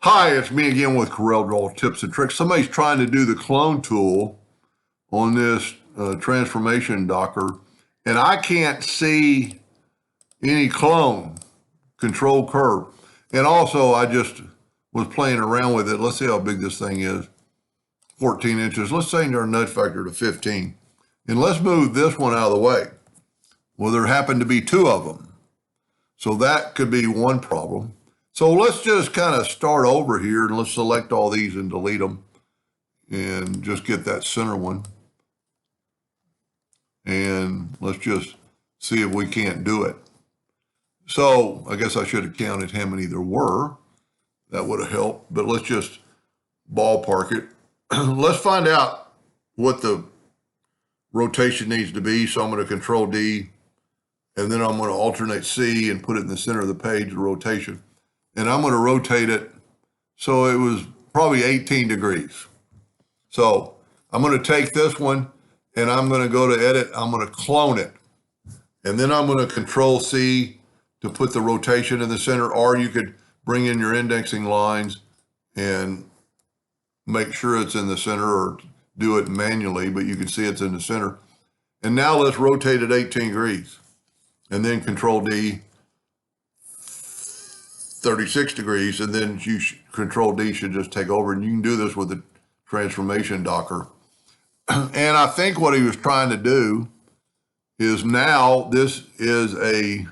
Hi, it's me again with CorelDraw tips and tricks. Somebody's trying to do the clone tool on this transformation docker, and I can't see any clone control curve. And also, I just was playing around with it. Let's see how big this thing is. 14 inches. Let's change our nudge factor to 15. And let's move this one out of the way. Well, there happen to be two of them. So that could be one problem. So let's just kind of start over here and let's select all these and delete them and just get that center one. And let's just see if we can't do it. So I guess I should have counted how many there were. That would have helped, but let's just ballpark it. Let's find out what the rotation needs to be. So I'm going to Control D, and then I'm going to alternate C and put it in the center of the page, the rotation. And I'm going to rotate it so it was probably 18 degrees. So I'm going to take this one and I'm going to go to edit. I'm going to clone it. And then I'm going to Control C to put the rotation in the center, or you could bring in your indexing lines and make sure it's in the center, or do it manually, but you can see it's in the center. And now let's rotate it 18 degrees and then Control D, 36 degrees, and then Control D should just take over, and you can do this with the transformation docker. And I think what he was trying to do is, now this is a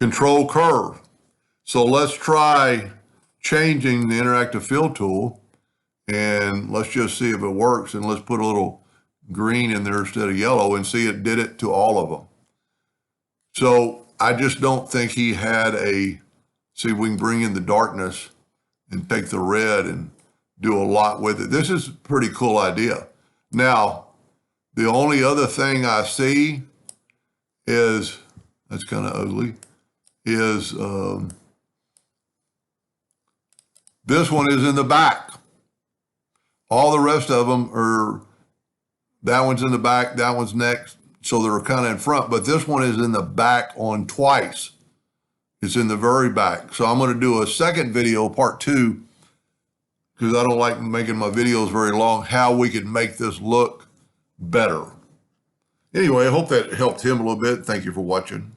control curve. So let's try changing the interactive fill tool, and let's just see if it works, and let's put a little green in there instead of yellow and see it did it to all of them. So I just don't think he had see, we can bring in the darkness and take the red and do a lot with it. This is a pretty cool idea. Now, the only other thing I see is, that's kind of ugly, is this one is in the back. All the rest of them are, that one's in the back, that one's next. So they're kind of in front, but this one is in the back on twice. It's in the very back. So I'm going to do a second video, part 2, because I don't like making my videos very long, how we can make this look better. Anyway, I hope that helped him a little bit. Thank you for watching.